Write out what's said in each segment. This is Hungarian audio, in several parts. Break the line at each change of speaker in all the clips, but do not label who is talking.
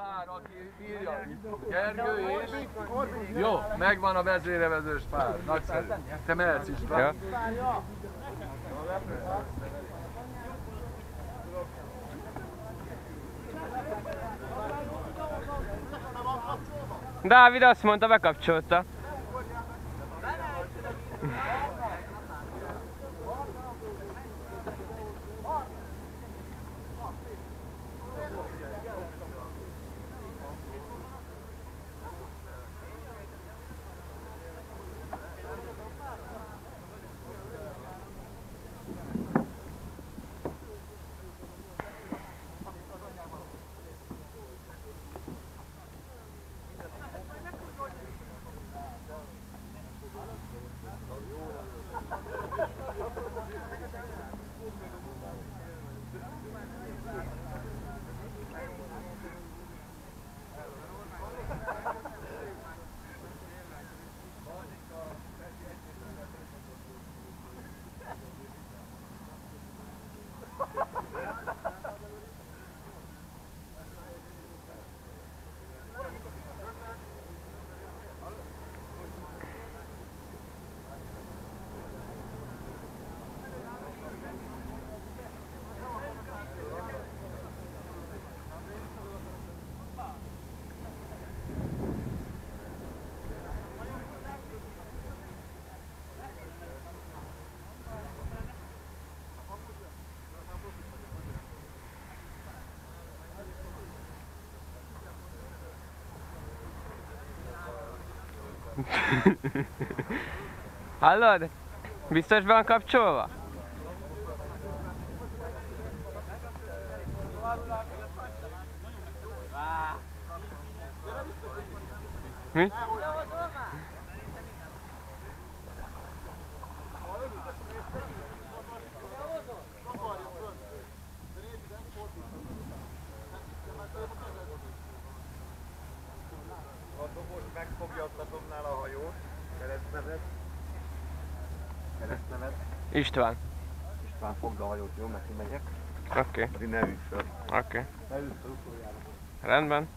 pár, aki bírja. Gergő és... Jó, megvan a vezérevezős pár. Nagyszerű. Te mehetsz is,
ja. Dávid azt mondta, bekapcsolta. Hallod? Biztos van kapcsolva? Mi?
Most megfogja a dombnál a hajót. Keresztneved. Keresztneved.
István.
István, fogd a hajót, jó? Neki megyek.
Oké.
Pedig ne ülj föl.
Oké.
Ne ülj föl utoljára.
Rendben.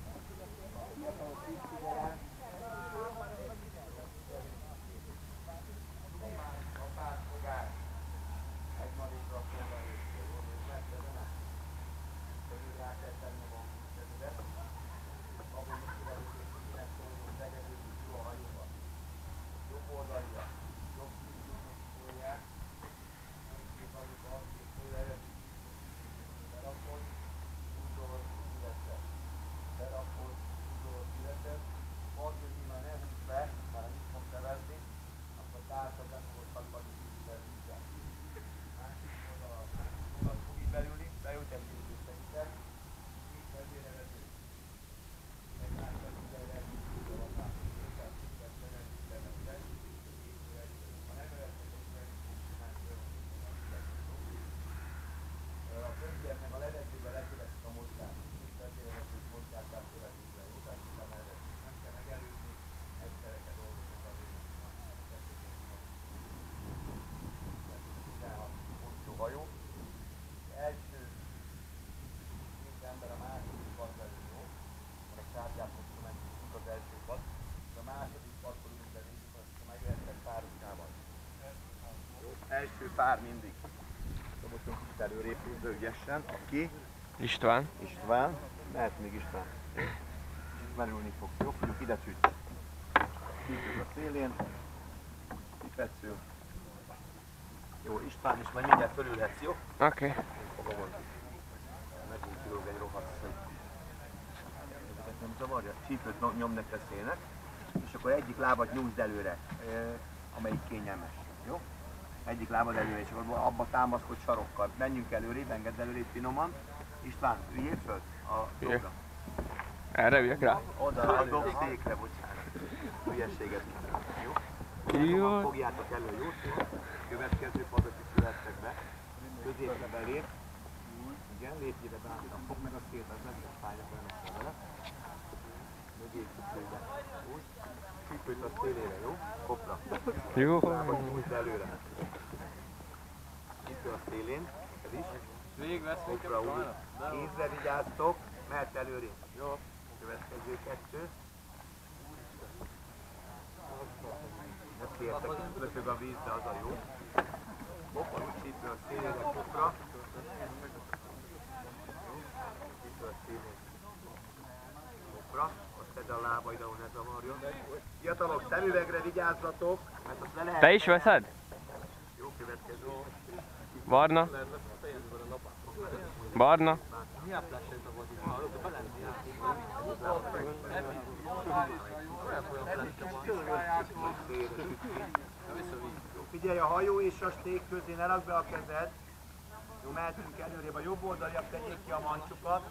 Első pár mindig. Dobottunk itt előrébb húzza ügyesen, aki?
István.
István. Mehet még István. Itt merülni fogsz, jó? Figyelj, ide tűz. Tűzünk a szélén. Pipecül. Jó, István is majd mindjárt fölülhetsz, jó?
Oké.
Fogom. Megint kilóg egy rohadt szög. Ezeket nem zavarja? Csípőt nyom neked szélnek. És akkor egyik lábat nyújtsd előre, amelyik kényelmes. Jó? Egyik lábad előre, és akkor abba támaszkodj sarokkal. Menjünk előrébb, engedd előrébb finoman. István, üljél föl a dobra.
Erre üljek rá?
Oda a dob székre, bocsánat. Hülyességet mondani, jó?
Jó.
Fogjátok elő, jó? Következő padot is születtek be. Középre belép. Igen, lépjébe bántan. Fogd meg a szélt, az nem lesz fájnak olyan vele. Mögé kicsibe. Úgy. Csípőt a szélére, jó? Kopra.
Jó.
Húzd előre. Csípő a szélén, ez is. Kopra úgy. Kézre vigyáztok, mehet előrébb. Jó. Következő kettő. Ne féltek, löpög a vízbe, az a jó. Hoppa, úgy szítő a szélére, kopra. Szítő a szélére. Kopra. Azt tedd a lábaid, ahol ne zavarjon. Fiatalok, szemüvegre vigyázzatok, mert azt le lehet...
Te is veszed?
Jó, következő.
Barna? Barna?
Figyelj, a hajó és a sték közé ne rakd be a kezed. Jó, mehetünk előrébb. A jobb oldaliak tegyék ki a mancsukat,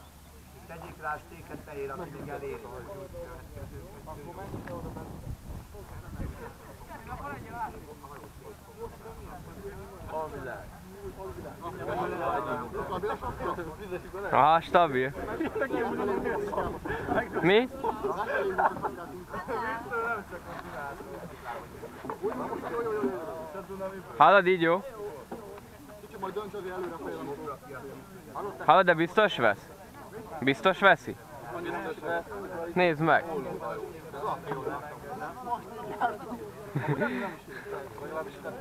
és tegyék rá a stéket fehér, aki még elér.
Aha, stabil. Mi? Hallod, így jó? Hallod, de biztos vesz? Biztos veszi? Nézd meg!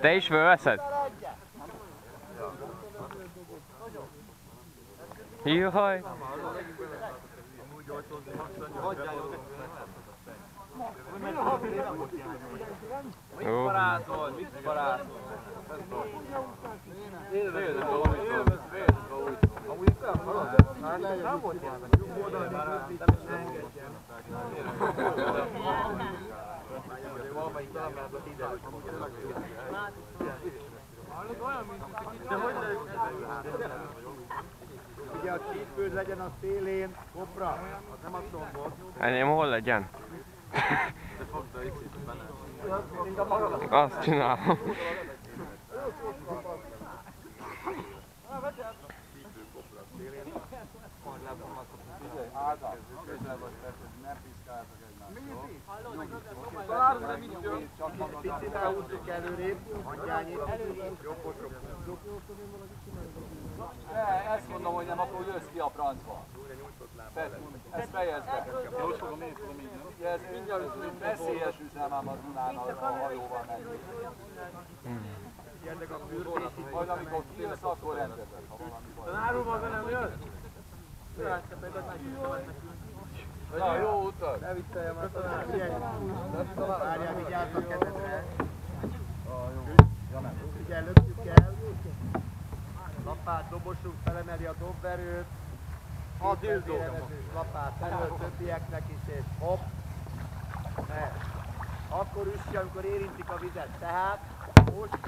Te is fölveszed? Jaj! Jó.
Mit parázol? Amúgy nem volt ilyen.
Valamelyik kamerában kiderült, ugye a csípőd legyen a szélén, kopra, az nem a szombot.
Ennyi hol legyen? Azt csinálom.
Picit elhúzzuk előrébb, hangyányit, jobbot.
Ezt mondom, hogy nem, akkor jössz ki a francba. Ezt fejezd be. Ez mindjárt veszélyes üzem ám a Dunán a hajóval menni. Majd amikor kijössz, akkor rendezed, ha valami baj.
Tanárulban nem jössz?
Na, jó utat!
Ne vicceljem a tanár, várjál, vigyázz a kezedre. Figyelj, löpjük el. Lapát dobosunk, felemeli a dobverőt. A dildóvezetős lapát elől többieknek is, és hopp. Ne. Akkor üssi, amikor érintik a vizet. Tehát most.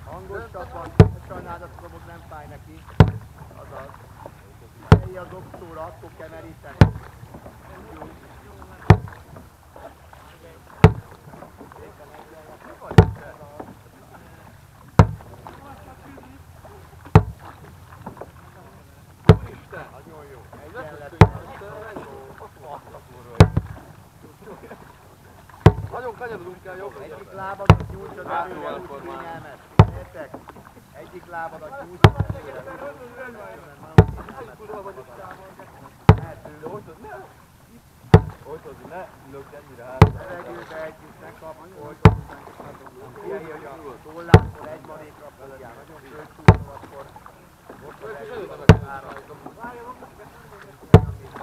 Hangosabban, sajnáld, azt mondom, nem fáj neki. Azaz. Helyi a dobszóra, akkor kell meríteni. Nagyon jó.
Nagyon kanyarodunk el, jobb.
Egyik lábadat nyújtsad előre, úgy kényelmes. Értek? Egyik lábadat nyújtsad előre.
Oltozni, ne ülök ennyire hátra.
Levegőbe együtt, ne kapkodj. Figyelj, hogy a tollától egy marékra fogjál. Nagyon fölcsúszol, akkor ott a levegőben áramlik.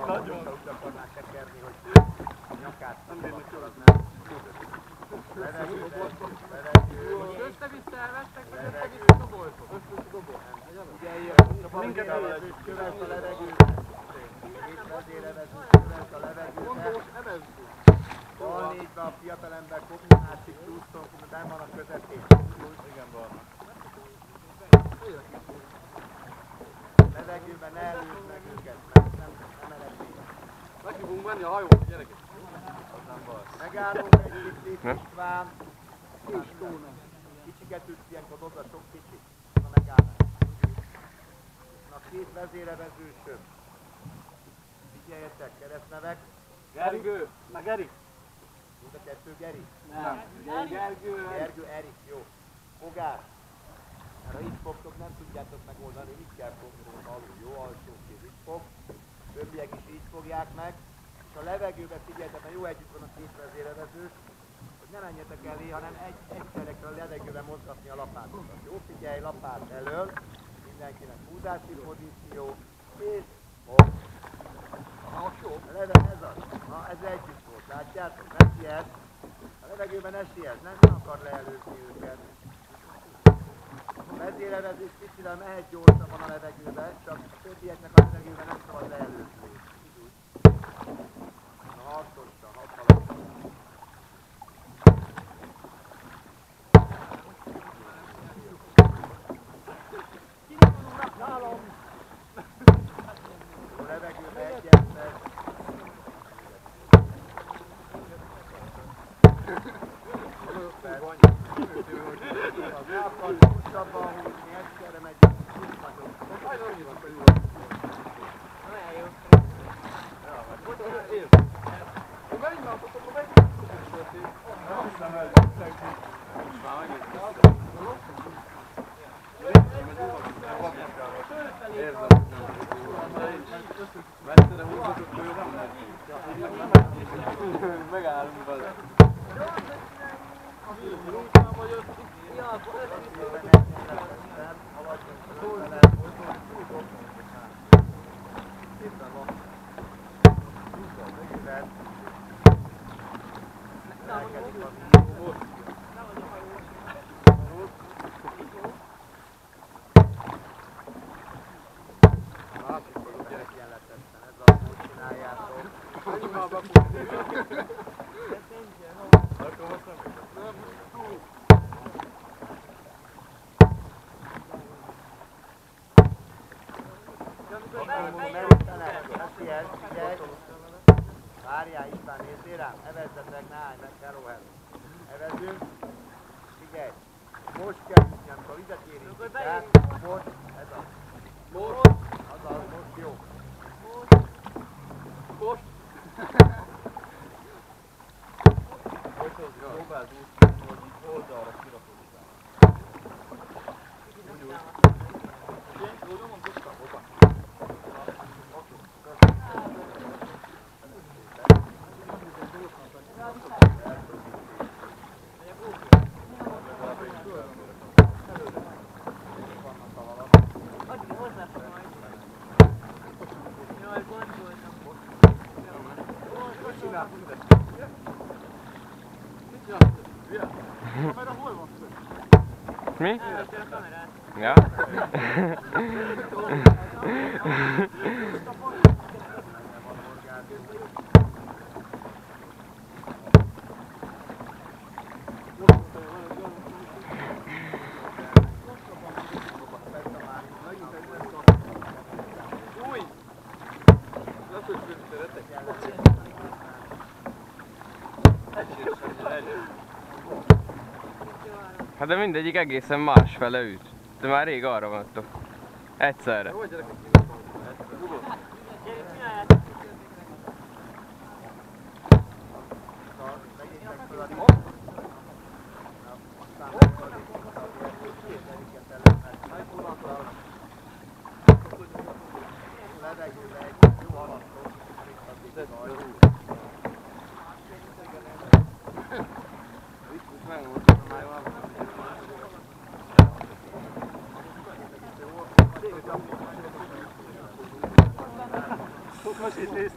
Nagyon úgy akarnák tekerni, hogy a nyakát szabadszalad, nem? Levegőbe, levegő.
Össze-vissza elvettek, vagy össze-vissza doboltok?
Figyelj, a vezérelvezős kövess a levegőbe. Két vezérelvezős kövess a levegőbe. Bal négybe a fiatalember kopni, másik csúszton, benn van a közepén.
Igen, barna.
Levegőben ne előzd meg őket, mert nem eredmény.
Meg fogunk menni a hajót, gyerekek. Az nem baj.
Megállunk egy kicsit, István. Kicsiket ütsz ilyenkor dobd a sok kicsit. Na megállunk. Na két vezérevezősöm. Figyeljetek, keresztnevek.
Gergő, na Geri.
Mind a kettő Geri?
Nem. Gergő.
Gergő, Erik, jó. Fogás. Mert ha így fogtok, nem tudjátok megoldani, így kell fogni alul, jó alsó kéz, így fog. Többiek is így fogják meg. És a levegőben figyeljetek, mert jó együtt van a két vezérelvezős, hogy ne menjetek elé, hanem egyszerre kell a levegőben mozgatni a lapátokat. Jó, figyelj, lapát elől, mindenkinek húzási pozíció, és hopp. Aha, jó. Ez az. Na, ez együtt volt, látjátok? Nem siet. A levegőben ne siet, nem akar leelőzni őket. A vezérelvezés kicsivel mehet gyorsabban a levegőben, csak a többieknek a levegőben nem szabad leelőzni. Na, harcosan, hatalmasan. Nálam! A levegőbe egyetlen. Az lábban hosszabban húzni, egyszerre megyünk, úgy vagyok.
Olyan jó.
Messzere húzhatok, hogy nem lehet. Megállunk vele.
Várjál, István, nézzél rám, evezzetek, ne állj meg, Keróhez. Evezünk, figyelj, most kell ütni, amikor vizet érintjük el, most, ez az. Most, azaz, most jó.
Most. Próbáld úgy, hogy itt oldalra kirakod. Úgy. Jó, nyomom, tudtam, hoppá.
Mi? Ja. Hát de mindegyik egészen másfele üt. De már rég arra vannak. Egyszerre.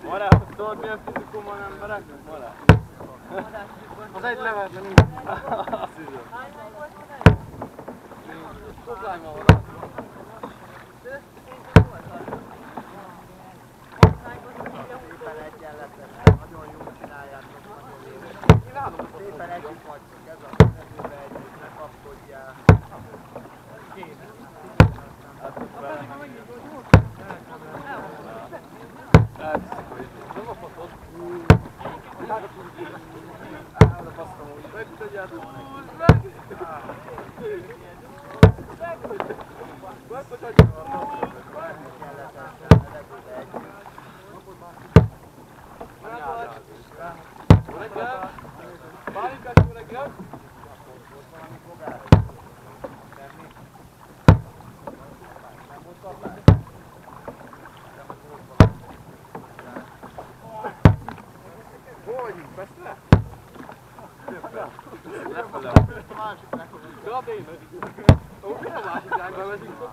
Mará, tudod milyen fizikumban emberek? Mará. Az egy levelben nincs. Azt hiszem. Szoklány van valami.
Szépen egyenleten, nagyon jól csináljátok, nagyon jó. Szépen együtt vagytok, ez a mezőbe együtt, ne kapkodjál. Kéne.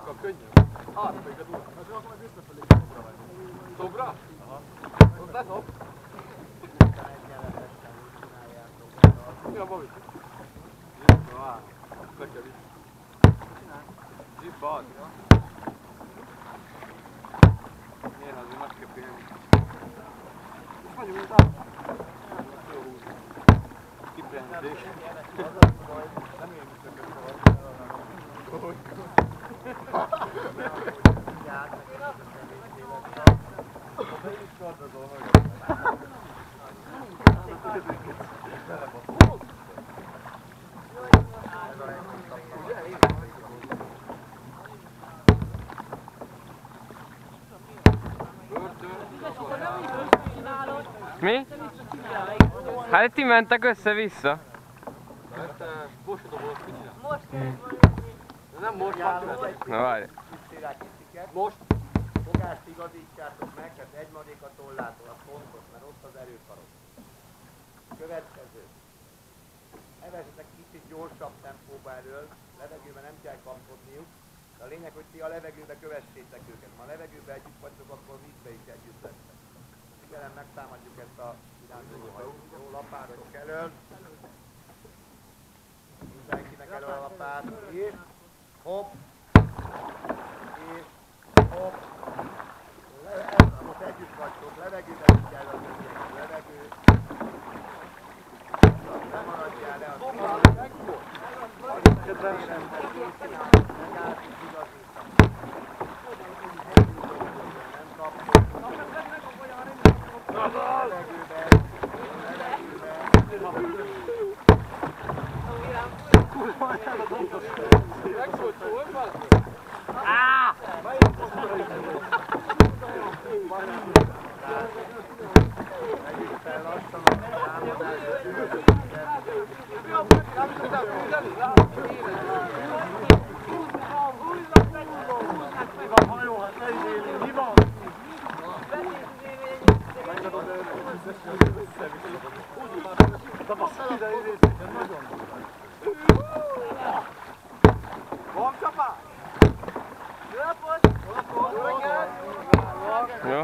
sokkal könnyebb. Hátra még a durva. Az akkor meg visszafelé szobra vagy. Szobra? Aha. Ott ledob. Mi a Bobby? Zsibba áll. Nekem is. Zsibba ad. Miért azért meg kell félni? És vagyunk, mint áll. Jó húz. Kiprendés. Nem én viszöket vagy.
Mi? Hát ti mentek össze-vissza.
Most volt, mit csinál? Nem most,
Na várj.
most.
Fogást igazítsátok meg, tehát egy marék a tollától, az fontos, mert ott az erőkarok. Következő. Evezzetek kicsit gyorsabb tempóba elől, levegőben nem kell kapkodniuk, de a lényeg, hogy ti a levegőbe kövessétek őket. Ha a levegőbe együtt vagytok, akkor vízbe is együtt lesztek. Figyelem, megtámadjuk ezt a irányzó hajót. Jó, lapátok elől. Mindenkinek elől a lapát. És hopp. És hopp. Most együtt vagytok, levegőben is kell a többiek. Levegő. Nem maradjál le a szívát. Megállsz és igazítasz. Nem kaptok. Levegőben. Megyünk fel lassan a támadásra.
Jó.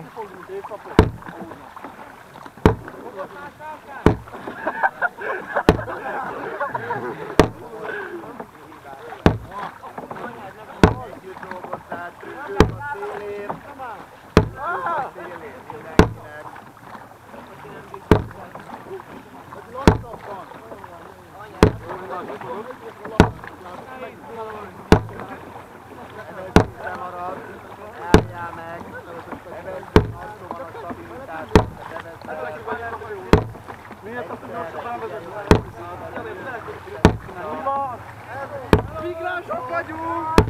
Együtt dolgozzál, tükrök a szélén. Tükrök a szélén mindenkinek. Evezésre marad, álljál meg. Evezés, attól van a stabilitás. Miért a mi van? Migránsok vagyunk!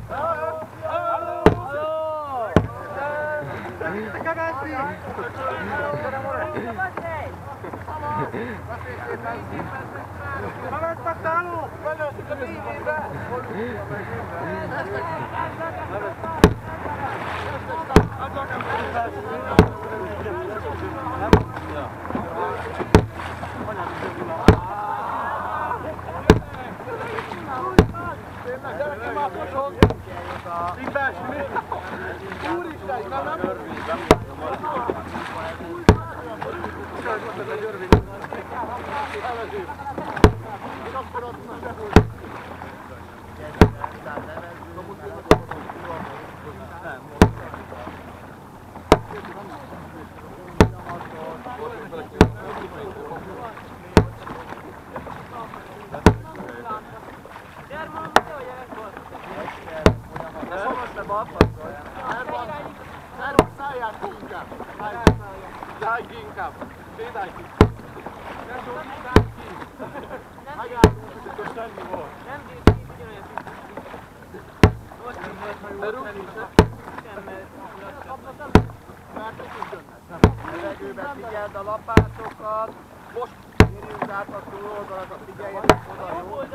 Levegőben figyeld a lapátokat. Most érjünk át a túloldalakat, figyeljetek oda, jó? És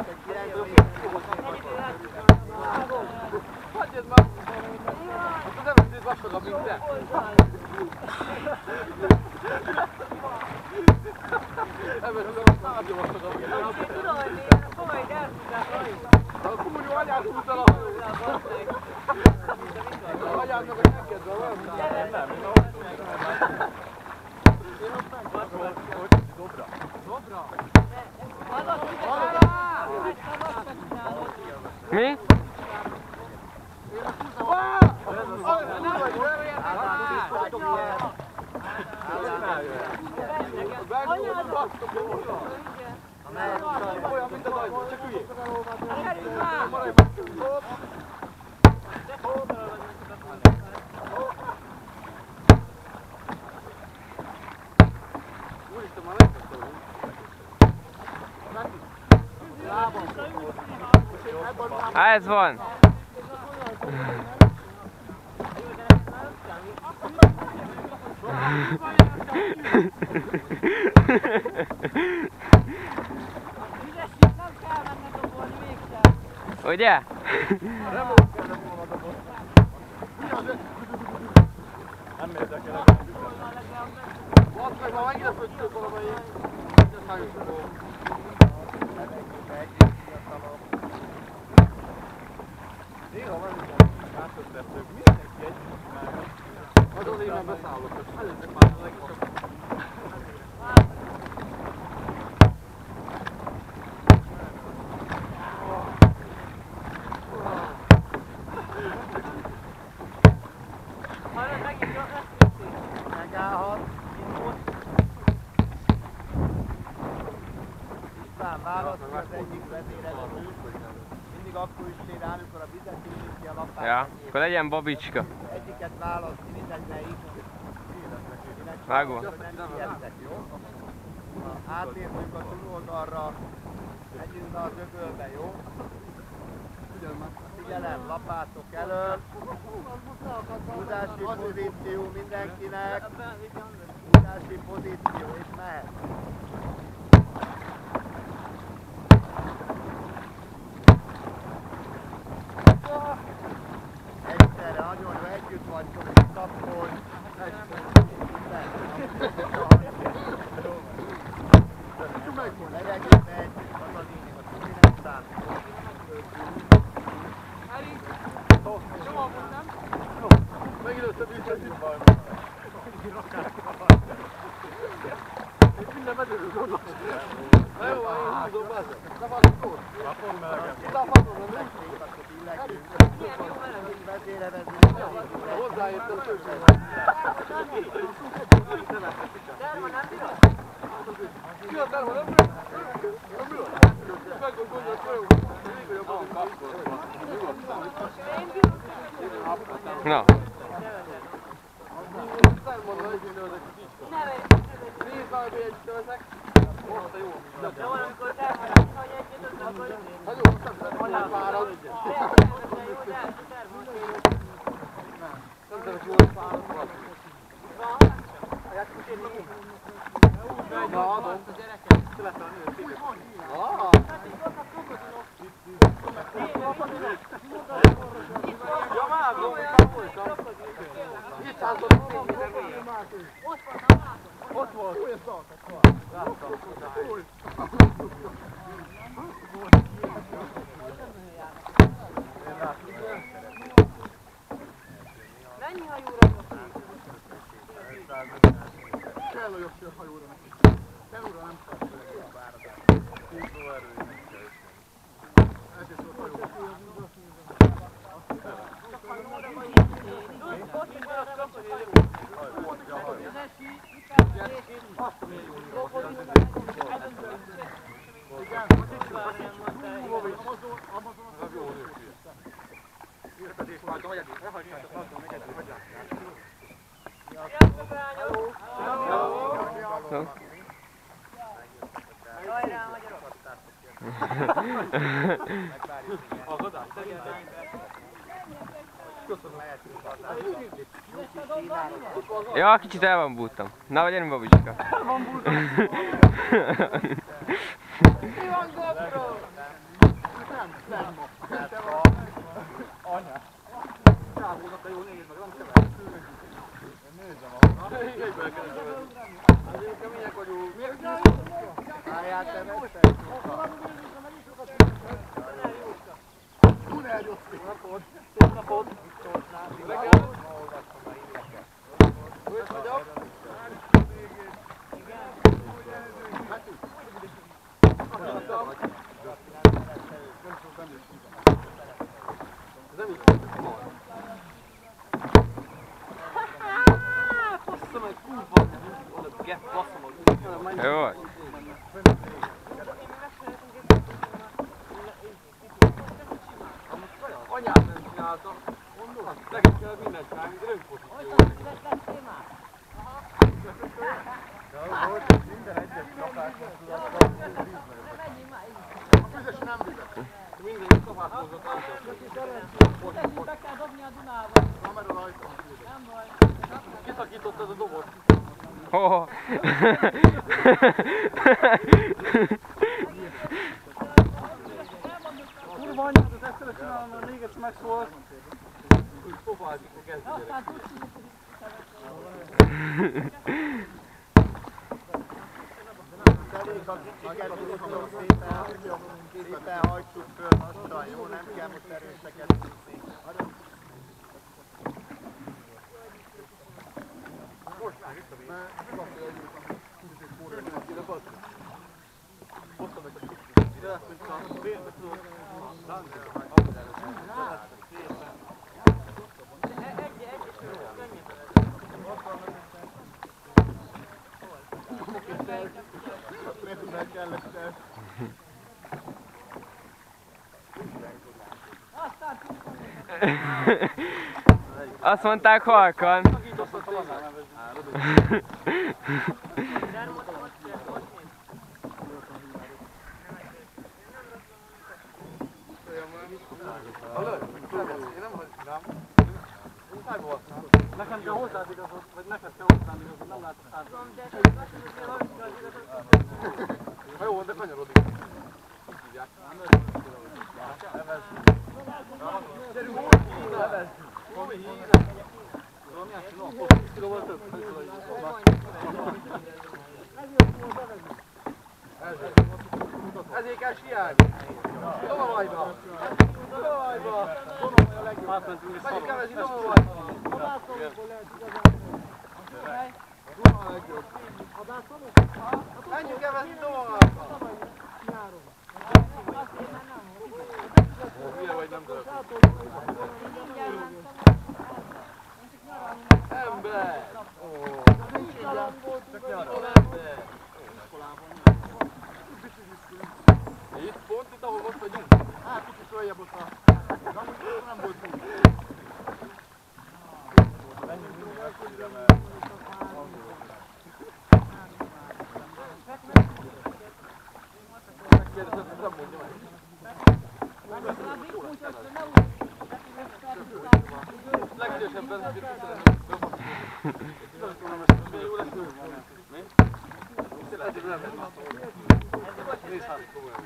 egy 9
hagyjad már! Akkor nem veszik vastagabb, mint te! Ebben az nagyon vastagabb.
Tudom, hogy komoly, de el tudták.
A kúnyó anyát húzza a hajót! Anyámnak a neked van olyan? Nem. Dobra.
Mi?
Olyan, mint a nagyban, csak üljék. Úristen, már megköszönöm.
Ez van! Ugye?
Nem érdekel. Azt meg már megint földtök valamelyik. Néha van is átöztettük. Mindenki együtt csinálja. Az azért már beszállok, hogy előzök már a legjobb.
Megállhat. István választja az egyik vezérelőt. Mindig akkor is sér rá, amikor a vizet ülünk ki a lapát.
Ja, akkor legyen babicska.
Egyiket választni, mindegy melyik.
Vágom.
Nem siettek, jó? Ha átértünk a túloldalra, megyünk be az öbölbe, jó? Figyelem, lapátok elől. Húzási pozíció mindenkinek. Húzási pozíció, és mehet. Egyszerre, nagyon jó, együtt vagytok, kapcsolj. Levegőbe együtt, az a lényeg, a többi nem számít.
Megint összebízhetünk baj. Itt minden medőről gondolsz. Na jó, én húzom, bázom. Ne vannak ott. Lapon melegem. Itt a fadon, nem?
Vezére.
Hozzáértem többé. Ki a terma, nem bírod? Nem bírod? Meg vagy gondolsz, jó. Még olyan kapcsolat.
Na.
Nézd már, hogy együtt ezek. Most a jó.
De valamikor termelni, hogy egyet, akkor...
Hát jó, nem fárad. Nem tudom, hogy fárad vagy. Na, adom. Ja, már voltam. Itt álltam. Ott volt.
Mennyi hajóra van?
Kell a jobb hajóra neki. Felúra nem kell. Húzó erő. Ezért szólt hajó.
Ja, kicsit el van bújtam. Na, vagy gyerünk babicska.
El van bújtam.
Mi van GoPro?
Nem. Anya. Ráhúzott a jó, nézd meg, nem kever. Nézzem a... Egyből keresem. Azért kemények vagyunk. Miért nem?
Pályát te vettek?
Szép napot! Reggel! Hogy vagyok? Ez nem így basszom egy kurva! Oda gett basszom a
Jó volt.
Anyám nem csinálta. Neked kell mindent csinálni, de rönkpozíció.
Minden egyes kapásban tudod,
Közös nem vizet.
Minden kapás hozott.
Be kell dobni a Dunába.
kamera rajta.
Nem baj.
Kiszakítottad a dobozt.
Oh.
Kurva anyád, az egyszerre csinálom, mert még egyszer megszólsz. Úgy pofázik a kezdő gyerek.
Aztán tudsz, hogy
Szépen hajtsuk föl, lassan, jó, nem kell most erőseket húzni.
Most már itt a víz. Hoztam meg a kicsit. Ide lesz, mint a vérbe tudod.
Meg kellett el.
Azt mondták halkan.
Nekem kell hozzád igazod, vagy neked kell hozzám igazod, nem látok át. Ha jó, de kanyarodik. Úgy hívják. Gyerünk, nevezd! Valami híre! Valami átcsinálom, 10 kilóval több. Ezért kell siálni! Domovajba! Domovajba! Átmentünk és szarom. Menjünk evezni Domovajba! Menjünk evezni Domovajba! Hülye vagy, nem tudod. Ember! Itt pont itt, ahol most vagyunk?
Hát, kicsit följebb ott a... Nem volt úgy. Menjünk mindjárt, mert...
Megkérdezed, nem mondja meg. Legszívesebben, hogy jó lesz ő. Mi? Ezért nem lesz. Nézd hát, komolyan.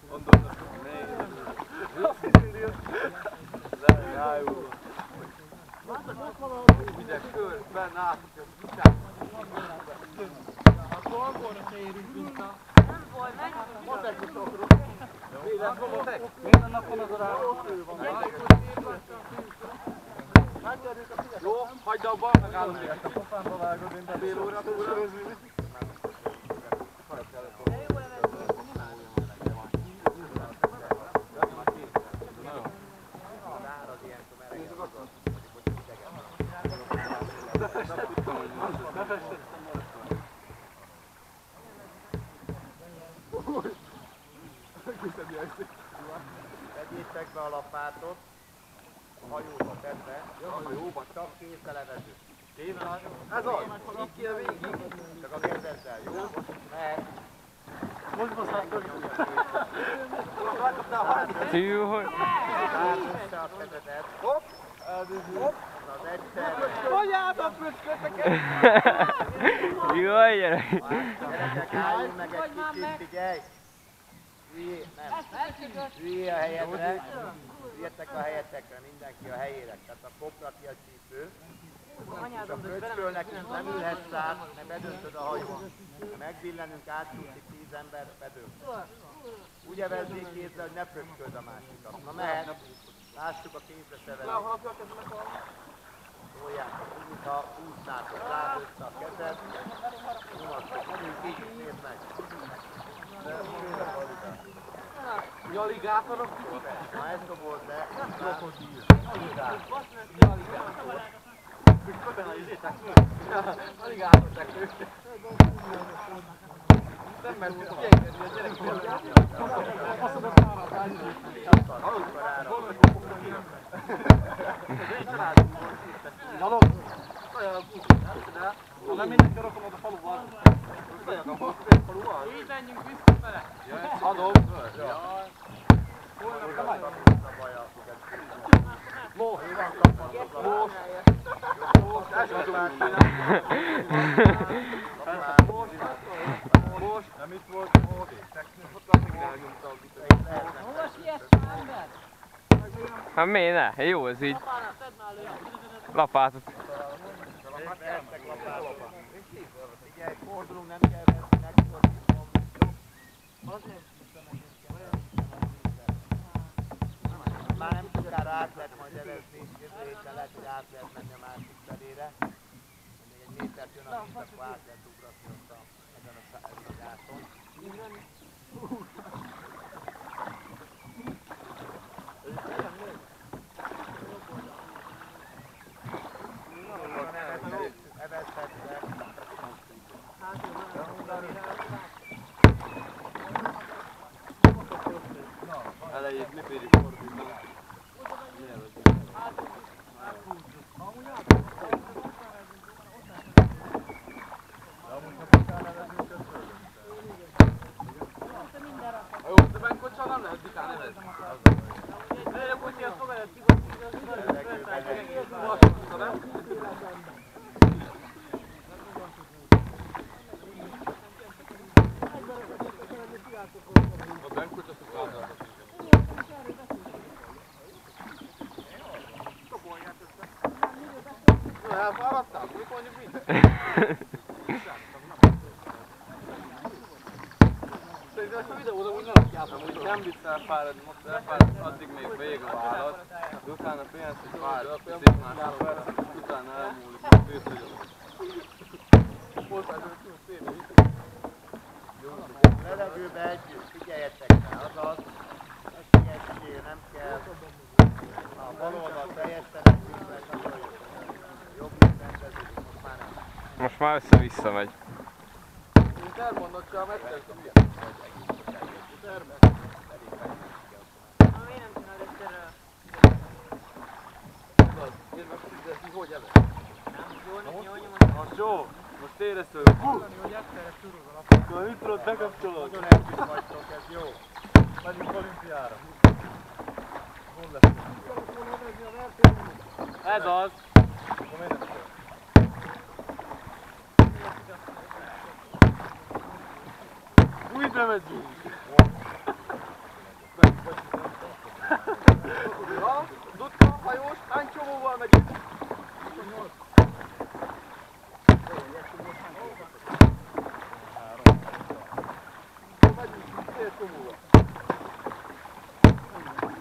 Gondoltam, Ügyek kör, benne át, kutyák. A szolgóra se érünk vissza.
Nem baj, menjünk.
Vélet, robotek? Minden nap van az a rá. Jó, hagyd abba, megállom még.
A pofámba vágod, mint a
Fél óra, túlsőzni.
Tegyétek be a lapátot, a hajóba tedd be, csak kézzelevesző.
Ez az, így kéne végig.
Csak a kezeddel, jó? Mehet.
Most basszál föl. Rákaptál a hajt.
Tű, hogy...
Rád össze a kezedet. Hopp! Hopp! Az egyszerre.
Anyádat pöcsköteket!
Jaj, gyerek!
Gyerekek, álljunk meg egy kicsit, figyelj! Hülyé a helyedre, jöttek a helyetekre, mindenki a helyére. Tehát a kopratja a csípő. És a fröccskölnek is nem ülhetsz át, mert bedöntöd a hajón. Ha megbillenünk, átcsúszik 10 ember, bedönt. Úgy evezzék kézre, hogy ne fröccsköld a másikat. Na mehet, lássuk a kézre sevelet. Toljátok, úgy, mintha úsznátok, rád össze a kezed. Nyomasztok, így, nézd meg.
Mi aligátorok?
Na ezt dobolt le.
Aligátorták ők. Nem mertünk kiengedni a gyerekkel. Azt a száradás. Gyalog? Olyan a buszot, de ha nem mindenki rakom a faluban. Olyan a faluban?
Így menjünk visszafele.
Adom. Hol nem vagy? Most. Most. Nem itt volt.
Hova siess már, ember?
Hát miért ne? Jó ez így.
Apának, tedd már elő.
Lapátot.
Figyelj, fordulunk, nem kell veszni, megfordulom. Már nem sokára át lehet majd evezni, jövő héten lehet, hogy át lehet menni a másik felére. Még egy métert jön a víz, akkor át lehet ugratni ott ezen a gáton. Evezhetve.
Elejét lépéri fordulni. Jó, de megkocsal nem lehet dikán nevezni.
Lőle kocsi, azt fogadod,
A benkocsa szokálnak. Elfáradtál? Mikor mondjuk mit? Szerintem ezt a videót úgy ne rakjátok, hogy nem visz elfáradni, most elfáradni, addig még vég a vállalat, de utána pénzt, hogy fáradni, szép másodperc, utána elmúlik, hogy főszögyök.
Levegőbe együtt, figyeljetek rá, azaz, esélyessél, nem kell. A bal oldal teljes településre kapcsoljuk. Jobb is rendeződik, most már nem.
Most már össze-vissza megy.
Mint elmondott, csak megtelt a miért?
Miért nem csinálod egyszerre?
Én meg fizetni, hogy elő?
Jól nyomod.
Az jó! Most érezted, hogy akkor mit tudod, bekapcsolod?
Nagyon együtt vagytok, ez jó.
Megyünk olimpiára. Hol lesz? Ez az! Akkor miért nem kell? Újra megyünk! Ja, Dutka, hajós, hány csomóval megyünk?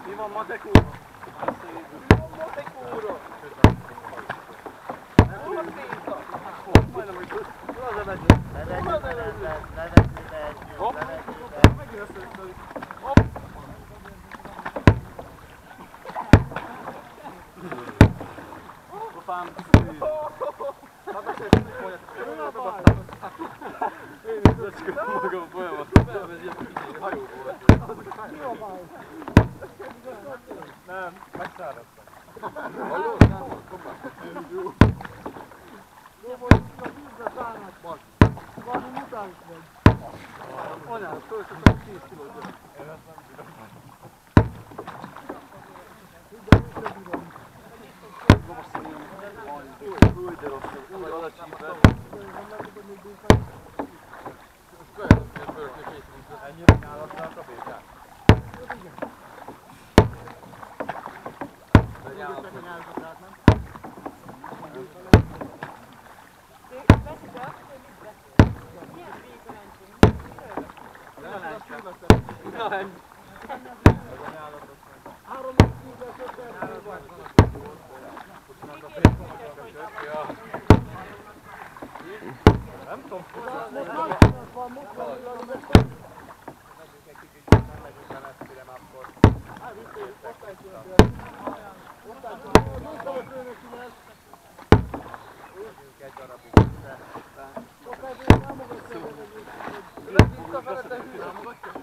Mi van matek úr? Mi van matek úr? Hol a pénza? Majdnem, hogy hol az a megyünk?
Levegőbe együtt, levegőbe együtt, levegőbe.
Megint összeütődik. Apám, hát ezt is mondja. Én is lecskölöm magam folyamatosan. Ez ilyen hajóból. Nem, megszáradtam. Hallod? Jó. Anyám, fölszöttem 10 kilót. Én ezt nem bírom. Új, de rossz, új alacsíper. Ennyire nyálatnak a békát? Nem tudom,
egy darabig.
Támogatja.